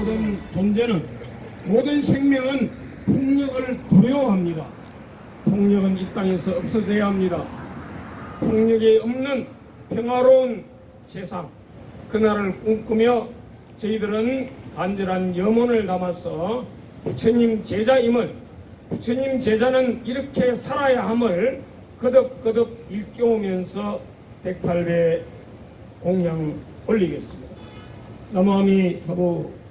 모든 존재는, 모든 생명은 폭력을 두려워합니다. 폭력은 이 땅에서 없어져야 합니다. 폭력이 없는 평화로운 세상, 그날을 꿈꾸며 저희들은 간절한 염원을 담아서 부처님 제자임을, 부처님 제자는 이렇게 살아야 함을 거듭거듭 일깨우면서 108배 공양 올리겠습니다. 나무아미타부.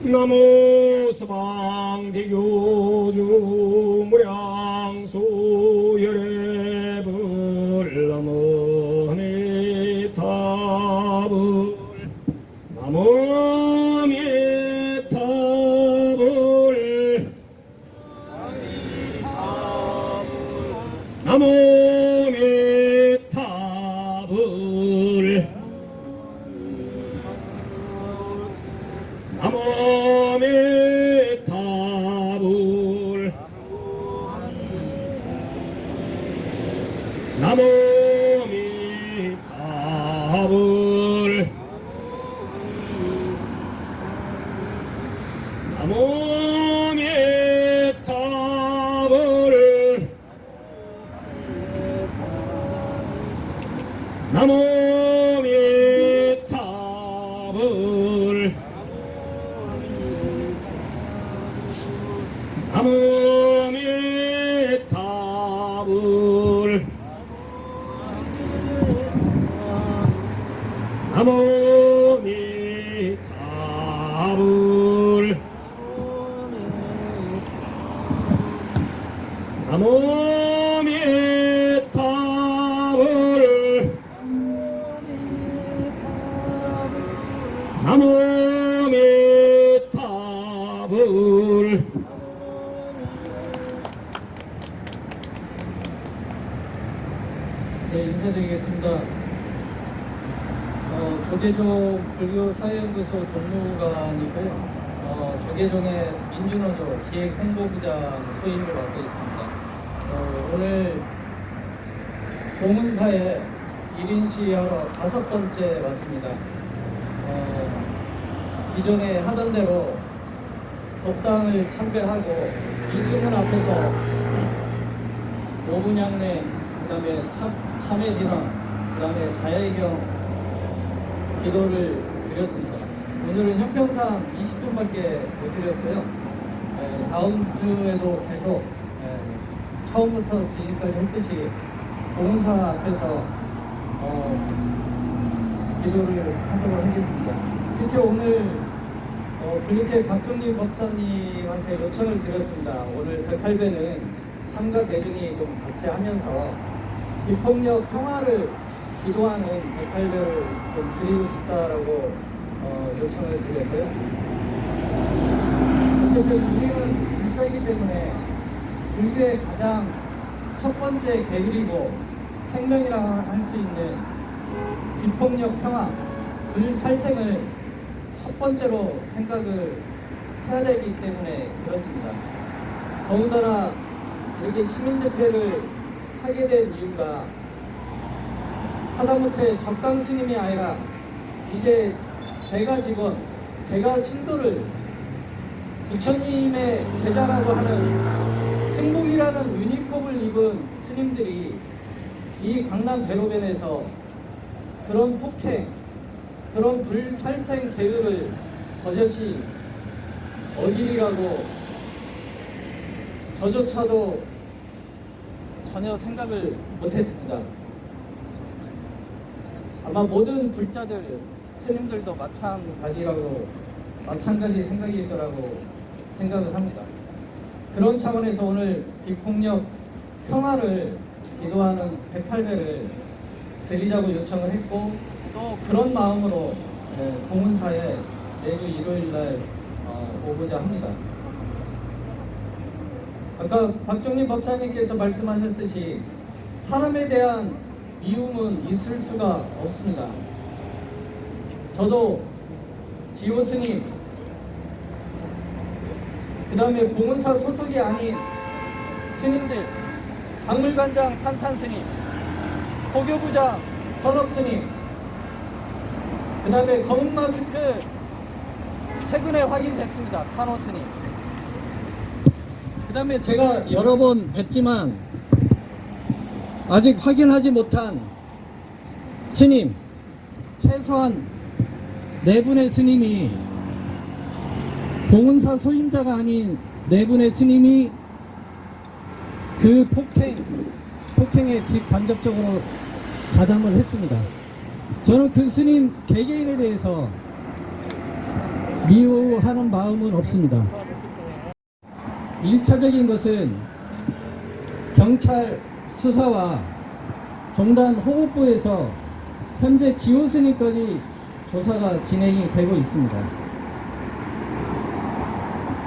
나무 서방대교주 무량수 열애불 나무 아미타불 나무 아미타불 나무 아미타불 나무 아미타불 나무 아미타불 나무 아미타불 나무 아미타불 나무 아미타불 나무 아미타불 나무 아미타불 나무 아미타불 네, 인사드리겠습니다. 조계종 불교사회연구소 종무관이고요. 조계종의 민주노조 기획홍보부장 소임을 맡고 있습니다. 오늘 공은사에 1인 시위하러 5번째 왔습니다. 기존에 하던 대로 법당을 참배하고 이중문 앞에서 5분 향내, 그 다음에 참회진원, 그 다음에 자야의경 기도를 드렸습니다. 오늘은 형평상 20분밖에 못 드렸고요. 다음 주에도 계속 처음부터 지금까지 했듯이 공사 앞에서 기도를 하도록 하겠습니다. 특히 오늘 그렇게 박종림 법사님한테 요청을 드렸습니다. 오늘 108배는 참가 대중이 좀 같이 하면서 비폭력 평화를 기도하는 108배를 좀 드리고 싶다라고 요청을 드렸고요. 어쨌든 우리는 불사이기 때문에 불교의 가장 첫 번째 계율이고 생명이라 할 수 있는 비폭력 평화, 불살생을 첫 번째로 생각을 해야 되기 때문에 그렇습니다. 더군다나 이렇게 시민집회를 하게 된 이유가 하다못해 적당 스님이 아니라 이제 제가 직원, 제가 신도를 부처님의 제자라고 하는 승복이라는 유니폼을 입은 스님들이 이 강남 대로변에서 그런 폭행, 그런 불살생 계율을 버젓이 어길이라고 저조차도 전혀 생각을 못했습니다. 아마 모든 불자들, 스님들도 마찬가지 생각일 거라고 생각을 합니다. 그런 차원에서 오늘 비폭력 평화를 기도하는 108배를 드리자고 요청을 했고, 또 그런 마음으로 공은사에 내주 일요일날 오고자 합니다. 아까 박종림 법사님께서 말씀하셨듯이 사람에 대한 미움은 있을 수가 없습니다. 저도 지호 스님, 그 다음에 공은사 소속이 아닌 스님들, 박물관장 탄탄 스님, 포교부장 선업 스님, 그 다음에 검은 마스크 최근에 확인됐습니다. 탄호 스님. 그 다음에 제가 여러 번 뵀지만 아직 확인하지 못한 스님, 최소한 4분의 스님이, 봉은사 소임자가 아닌 4분의 스님이 그 폭행에 직간접적으로 가담을 했습니다. 저는 그 스님 개개인에 대해서 미워하는 마음은 없습니다. 1차적인 것은 경찰 수사와 종단 호법부에서 현재 지호 스님까지 조사가 진행이 되고 있습니다.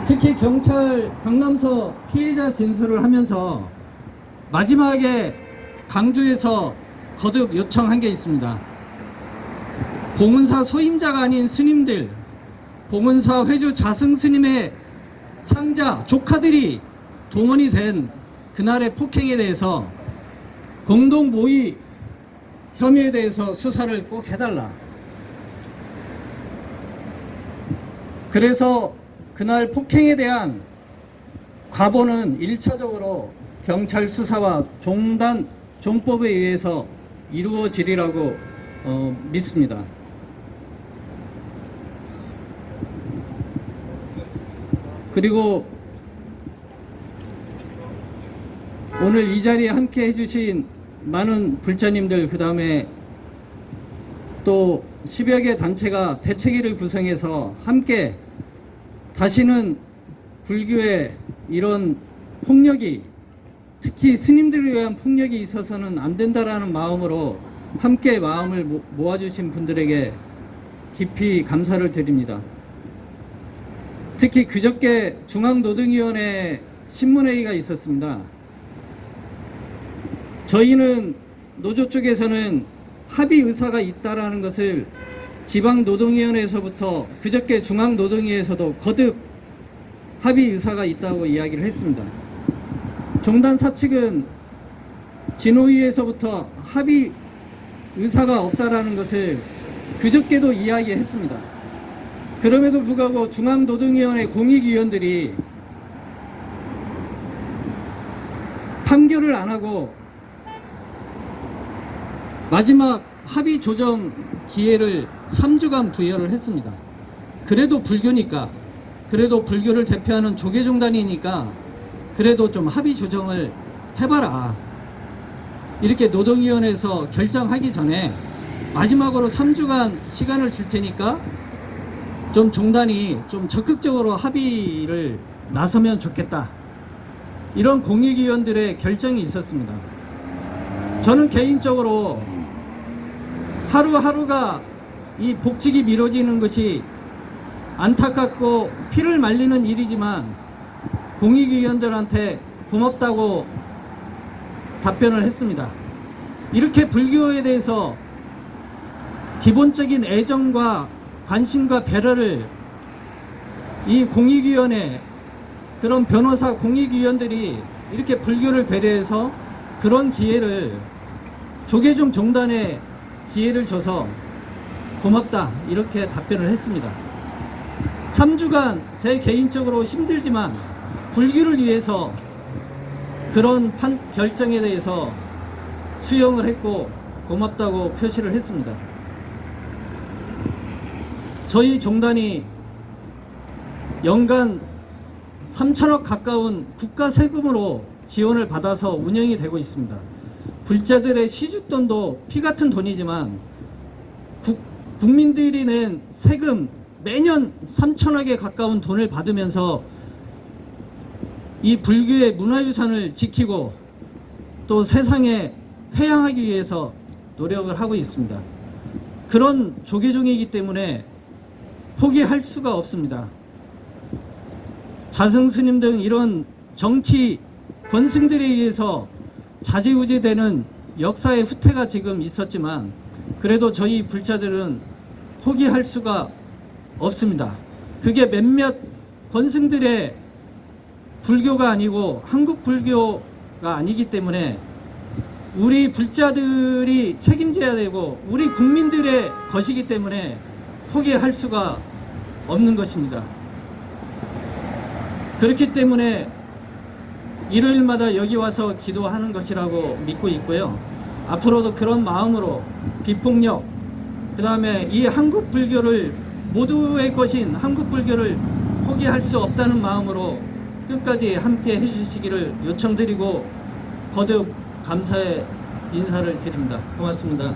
특히 경찰 강남서 피해자 진술을 하면서 마지막에 강조해서 거듭 요청한 게 있습니다. 봉은사 소임자가 아닌 스님들, 봉은사 회주 자승 스님의 상자, 조카들이 동원이 된 그날의 폭행에 대해서 공동 모의 혐의에 대해서 수사를 꼭 해달라. 그래서 그날 폭행에 대한 과보는 1차적으로 경찰 수사와 종단 종법에 의해서 이루어지리라고 믿습니다. 그리고 오늘 이 자리에 함께 해주신 많은 불자님들, 그 다음에 또 10여 개 단체가 대책위를 구성해서 함께 다시는 불교의 이런 폭력이, 특히 스님들에 의한 폭력이 있어서는 안 된다라는 마음으로 함께 마음을 모아주신 분들에게 깊이 감사를 드립니다. 특히 그저께 중앙노동위원회 신문회의가 있었습니다. 저희는 노조 쪽에서는 합의 의사가 있다라는 것을 지방노동위원회에서부터 그저께 중앙노동위에서도 거듭 합의 의사가 있다고 이야기를 했습니다. 종단 사측은 진호위에서부터 합의 의사가 없다라는 것을 그저께도 이야기했습니다. 그럼에도 불구하고 중앙노동위원회 공익위원들이 판결을 안 하고 마지막 합의 조정 기회를 3주간 부여를 했습니다. 그래도 불교니까, 그래도 불교를 대표하는 조계종단이니까 그래도 좀 합의 조정을 해봐라. 이렇게 노동위원회에서 결정하기 전에 마지막으로 3주간 시간을 줄 테니까 좀 종단이 좀 적극적으로 합의를 나서면 좋겠다. 이런 공익위원들의 결정이 있었습니다. 저는 개인적으로 하루하루가 이 복직이 미뤄지는 것이 안타깝고 피를 말리는 일이지만 공익위원들한테 고맙다고 답변을 했습니다. 이렇게 불교에 대해서 기본적인 애정과 관심과 배려를 이 공익위원회, 그런 변호사 공익위원들이 이렇게 불교를 배려해서 그런 기회를, 조계종 종단에 기회를 줘서 고맙다, 이렇게 답변을 했습니다. 3주간 제 개인적으로 힘들지만 불교를 위해서 그런 결정에 대해서 수용을 했고 고맙다고 표시를 했습니다. 저희 종단이 연간 3천억 가까운 국가 세금으로 지원을 받아서 운영이 되고 있습니다. 불자들의 시주돈도 피같은 돈이지만 국민들이 낸 세금 매년 3천억에 가까운 돈을 받으면서 이 불교의 문화유산을 지키고 또 세상에 회양하기 위해서 노력을 하고 있습니다. 그런 조계종이기 때문에 포기할 수가 없습니다. 자승스님 등 이런 정치 권승들에 의해서 자지우지되는 역사의 후퇴가 지금 있었지만 그래도 저희 불자들은 포기할 수가 없습니다. 그게 몇몇 권승들의 불교가 아니고 한국 불교가 아니기 때문에 우리 불자들이 책임져야 되고 우리 국민들의 것이기 때문에 포기할 수가 없는 것입니다. 그렇기 때문에 일요일마다 여기 와서 기도하는 것이라고 믿고 있고요. 앞으로도 그런 마음으로 비폭력, 그 다음에 이 한국 불교를, 모두의 것인 한국 불교를 포기할 수 없다는 마음으로 끝까지 함께 해주시기를 요청드리고 거듭 감사의 인사를 드립니다. 고맙습니다.